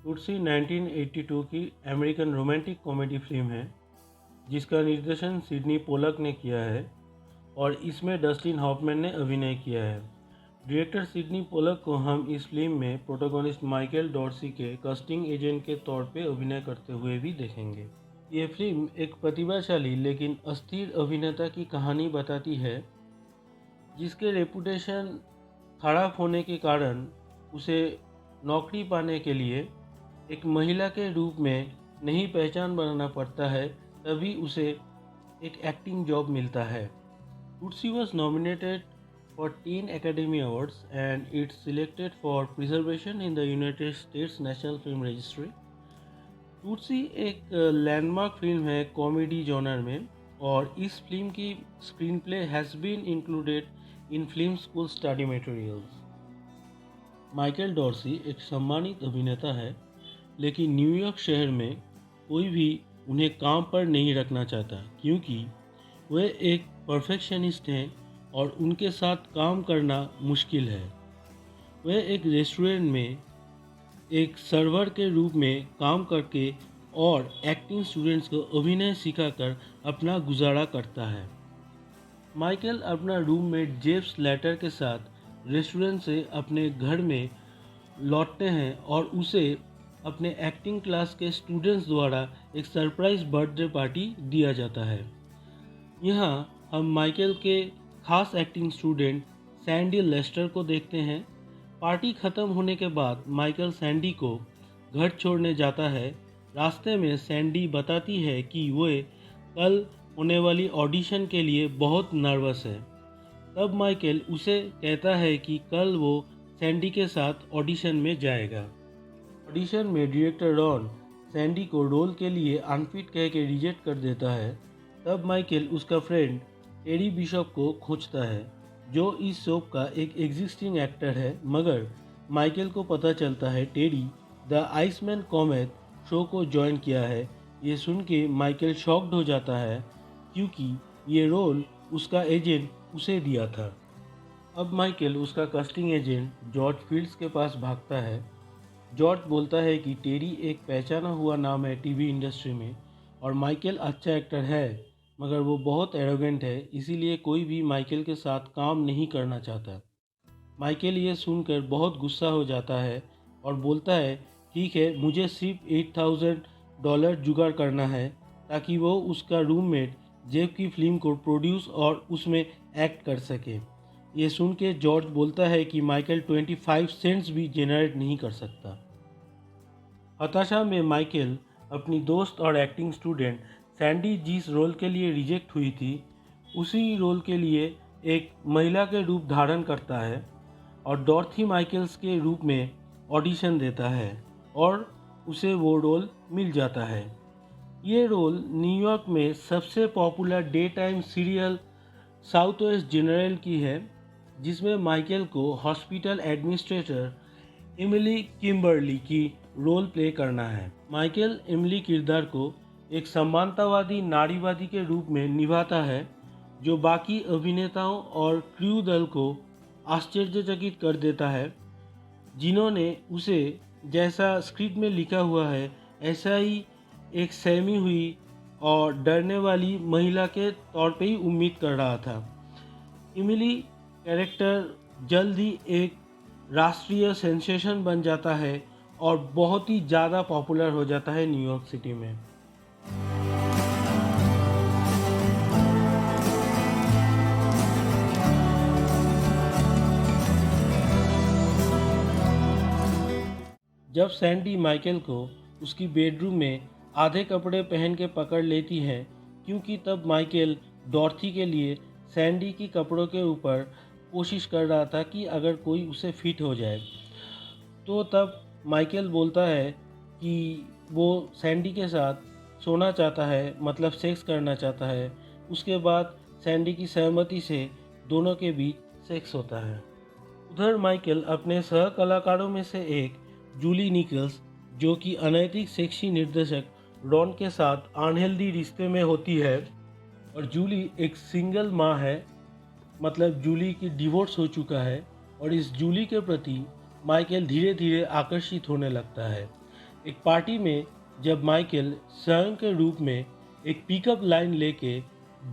टूट्सी 1982 की American romantic comedy film है जिसका निर्देशन सिडनी पोलक ने किया है और इसमें डस्टिन हॉफमैन ने अभिनय किया है। डायरेक्टर सिडनी पोलक को हम इस फिल्म में प्रोटोगोनिस्ट माइकल डॉर्सी के कास्टिंग एजेंट के तौर पे अभिनय करते हुए भी देखेंगे। ये फिल्म एक प्रतिभाशाली लेकिन अस्थिर अभिनेता की कहानी बताती है जिसके रेपुटेशन खराब होने के कारण उसे नौकरी पाने के लिए एक महिला के रूप में नई पहचान बनाना पड़ता है, तभी उसे एक एक्टिंग जॉब मिलता है। Tootsie was nominated for 10 Academy Awards and it's selected for preservation in the United States National Film Registry। Tootsie एक लैंडमार्क फिल्म है कॉमेडी जॉनर में और इस फिल्म की screen play has been included in film school study materials. Michael Dorsey एक सम्मानित अभिनेता है, लेकिन न्यूयॉर्क शहर में कोई भी उन्हें काम पर नहीं रखना चाहता क्योंकि वे एक परफेक्शनिस्ट हैं और उनके साथ काम करना मुश्किल है। वे एक रेस्टोरेंट में एक सर्वर के रूप में काम करके और एक्टिंग स्टूडेंट्स को अभिनय सिखाकर अपना गुजारा करता है। माइकल अपना रूममेट जेम्स लैटर के साथ रेस्टोरेंट से अपने घर में लौटते हैं और उसे अपने एक्टिंग क्लास के स्टूडेंट्स द्वारा एक सरप्राइज बर्थडे पार्टी दिया जाता है। यहाँ हम माइकल के खास एक्टिंग स्टूडेंट सैंडी लेस्टर को देखते हैं। पार्टी ख़त्म होने के बाद माइकल सैंडी को घर छोड़ने जाता है। रास्ते में सैंडी बताती है कि वे कल होने वाली ऑडिशन के लिए बहुत नर्वस है। तब माइकल उसे कहता है कि कल वो सैंडी के साथ ऑडिशन में जाएगा। ऑडिशन में डायरेक्टर रॉन सैंडी को रोल के लिए अनफिट कह के रिजेक्ट कर देता है। तब माइकल उसका फ्रेंड टेरी बिशप को खोजता है जो इस शो का एक एग्जिस्टिंग एक्टर है, मगर माइकल को पता चलता है टेरी द आइसमैन कॉमेट शो को ज्वाइन किया है। ये सुन के माइकल शॉक्ड हो जाता है क्योंकि ये रोल उसका एजेंट उसे दिया था। अब माइकल उसका कास्टिंग एजेंट जॉर्ज फील्ड्स के पास भागता है। जॉर्ज बोलता है कि टेरी एक पहचाना हुआ नाम है टीवी इंडस्ट्री में और माइकल अच्छा एक्टर है, मगर वो बहुत एरोगेंट है, इसीलिए कोई भी माइकल के साथ काम नहीं करना चाहता। माइकल ये सुनकर बहुत गुस्सा हो जाता है और बोलता है ठीक है, मुझे सिर्फ $8,000 जुगाड़ करना है ताकि वो उसका रूममेट जेब की फिल्म को प्रोड्यूस और उसमें एक्ट कर सके। ये सुन के जॉर्ज बोलता है कि माइकल 25 सेंट्स भी जेनरेट नहीं कर सकता। हताशा में माइकल अपनी दोस्त और एक्टिंग स्टूडेंट सैंडी जिस रोल के लिए रिजेक्ट हुई थी उसी रोल के लिए एक महिला के रूप धारण करता है और डॉर्थी माइकल्स के रूप में ऑडिशन देता है और उसे वो रोल मिल जाता है। ये रोल न्यूयॉर्क में सबसे popular day time serial south west general की है, जिसमें माइकल को हॉस्पिटल एडमिनिस्ट्रेटर एमिली किम्बर्ली की रोल प्ले करना है। माइकल एमिली किरदार को एक समानतावादी नारीवादी के रूप में निभाता है जो बाकी अभिनेताओं और क्रू दल को आश्चर्यचकित कर देता है, जिन्होंने उसे जैसा स्क्रिप्ट में लिखा हुआ है ऐसा ही एक सहमी हुई और डरने वाली महिला के तौर पे ही उम्मीद कर रहा था। एमिली कैरेक्टर जल्द ही एक राष्ट्रीय सेंसेशन बन जाता है और बहुत ही ज़्यादा पॉपुलर हो जाता है न्यूयॉर्क सिटी में। जब सैंडी माइकल को उसकी बेडरूम में आधे कपड़े पहन के पकड़ लेती है क्योंकि तब माइकल डॉर्थी के लिए सैंडी की कपड़ों के ऊपर कोशिश कर रहा था कि अगर कोई उसे फिट हो जाए, तो तब माइकल बोलता है कि वो सैंडी के साथ सोना चाहता है, मतलब सेक्स करना चाहता है। उसके बाद सैंडी की सहमति से दोनों के बीच सेक्स होता है। उधर माइकल अपने सह कलाकारों में से एक जूली निकल्स, जो कि अनैतिक सेक्सी निर्देशक रॉन के साथ अनहेल्दी रिश्ते में होती है, और जूली एक सिंगल माँ है, मतलब जूली की डिवोर्स हो चुका है और इस जूली के प्रति माइकल धीरे धीरे आकर्षित होने लगता है। एक पार्टी में जब माइकल स्वयं के रूप में एक पिकअप लाइन लेके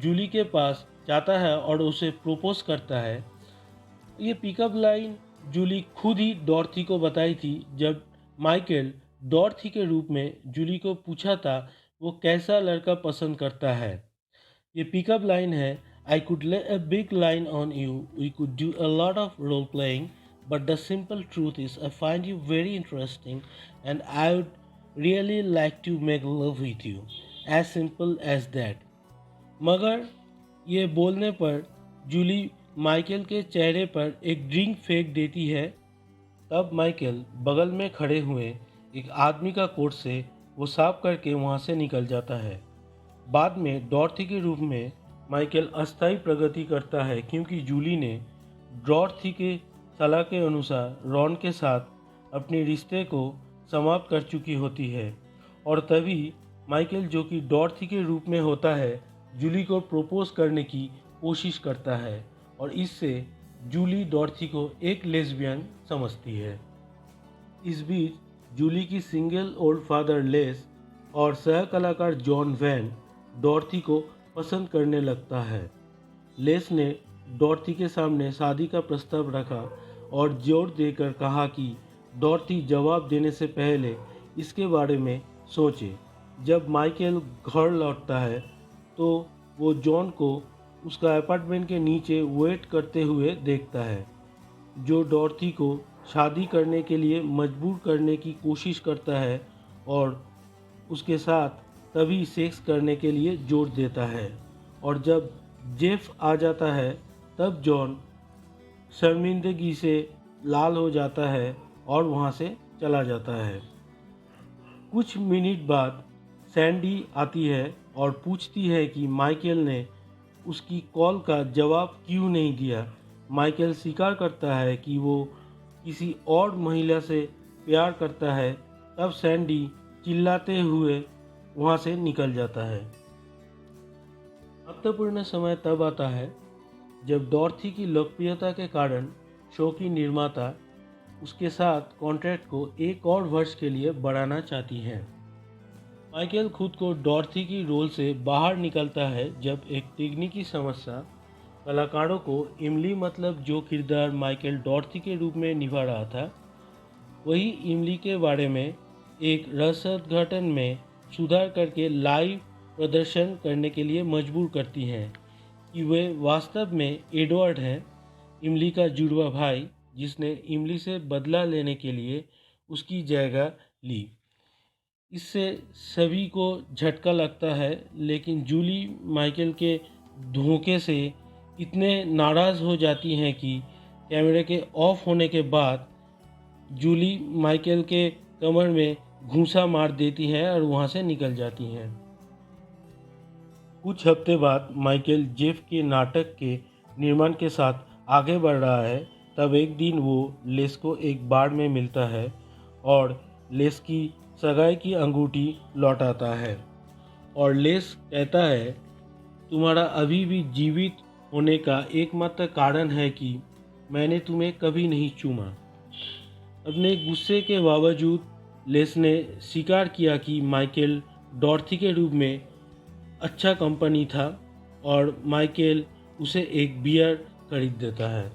जूली के पास जाता है और उसे प्रपोज करता है। ये पिकअप लाइन जूली खुद ही डॉर्थी को बताई थी जब माइकल डॉर्थी के रूप में जूली को पूछा था वो कैसा लड़का पसंद करता है। ये पिकअप लाइन है, I could lay a big line on you, we could do a lot of role playing, but the simple truth is I find you very interesting and I would really like to make love with you, as simple as that. मगर ये बोलने पर Jully Michael के चेहरे पर एक drink फेंक देती है। तब माइकल बगल में खड़े हुए एक आदमी का कोट से वो साफ करके वहाँ से निकल जाता है। बाद में डॉर्थी के रूप में माइकल अस्थायी प्रगति करता है क्योंकि जूली ने डॉर्थी के सलाह के अनुसार रॉन के साथ अपने रिश्ते को समाप्त कर चुकी होती है। और तभी माइकल, जो कि डॉर्थी के रूप में होता है, जूली को प्रपोज करने की कोशिश करता है और इससे जूली डॉर्थी को एक लेस्बियन समझती है। इस बीच जूली की सिंगल ओल्ड फादर लेस और सह कलाकार जॉन वैन डॉर्थी को पसंद करने लगता है। लेस ने डॉर्थी के सामने शादी का प्रस्ताव रखा और जोर देकर कहा कि डॉर्थी जवाब देने से पहले इसके बारे में सोचे। जब माइकल घर लौटता है तो वो जॉन को उसका अपार्टमेंट के नीचे वेट करते हुए देखता है, जो डॉर्थी को शादी करने के लिए मजबूर करने की कोशिश करता है और उसके साथ तभी सेक्स करने के लिए जोर देता है। और जब जेफ आ जाता है तब जॉन शर्मिंदगी से लाल हो जाता है और वहाँ से चला जाता है। कुछ मिनट बाद सैंडी आती है और पूछती है कि माइकल ने उसकी कॉल का जवाब क्यों नहीं दिया। माइकल स्वीकार करता है कि वो किसी और महिला से प्यार करता है। तब सैंडी चिल्लाते हुए वहाँ से निकल जाता है। महत्वपूर्ण समय तब आता है जब डॉर्थी की लोकप्रियता के कारण शो की निर्माता उसके साथ कॉन्ट्रैक्ट को एक और वर्ष के लिए बढ़ाना चाहती हैं। माइकल खुद को डॉर्थी की रोल से बाहर निकलता है जब एक तकनीकी समस्या कलाकारों को इमली, मतलब जो किरदार माइकल डॉर्थी के रूप में निभा रहा था, वही इमली के बारे में एक रहस्योद्घाटन में सुधार करके लाइव प्रदर्शन करने के लिए मजबूर करती हैं कि वे वास्तव में एडवर्ड हैं, इमली का जुड़वा भाई, जिसने इमली से बदला लेने के लिए उसकी जगह ली। इससे सभी को झटका लगता है, लेकिन जूली माइकल के धोखे से इतने नाराज़ हो जाती हैं कि कैमरे के ऑफ होने के बाद जूली माइकल के कमर में घूंसा मार देती हैं और वहाँ से निकल जाती हैं। कुछ हफ्ते बाद माइकल जेफ के नाटक के निर्माण के साथ आगे बढ़ रहा है। तब एक दिन वो लेस को एक बार में मिलता है और लेस की सगाई की अंगूठी लौटाता है और लेस कहता है, तुम्हारा अभी भी जीवित होने का एकमात्र कारण है कि मैंने तुम्हें कभी नहीं चूमा। अपने गुस्से के बावजूद लेस ने स्वीकार किया कि माइकल डॉर्थी के रूप में अच्छा कंपनी था और माइकल उसे एक बियर खरीद देता है।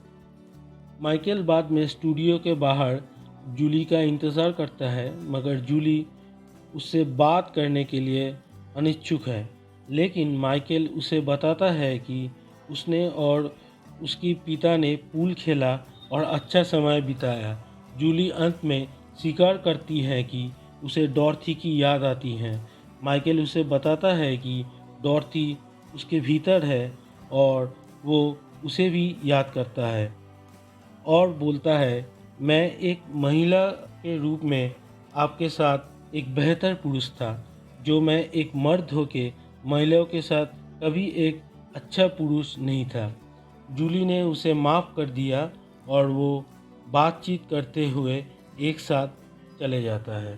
माइकल बाद में स्टूडियो के बाहर जूली का इंतज़ार करता है, मगर जूली उससे बात करने के लिए अनिच्छुक है। लेकिन माइकल उसे बताता है कि उसने और उसके पिता ने पूल खेला और अच्छा समय बिताया। जूली अंत में स्वीकार करती है कि उसे डॉर्थी की याद आती है। माइकल उसे बताता है कि डॉर्थी उसके भीतर है और वो उसे भी याद करता है और बोलता है, मैं एक महिला के रूप में आपके साथ एक बेहतर पुरुष था, जो मैं एक मर्द होके महिलाओं के साथ कभी एक अच्छा पुरुष नहीं था। जूली ने उसे माफ़ कर दिया और वो बातचीत करते हुए एक साथ चले जाता है।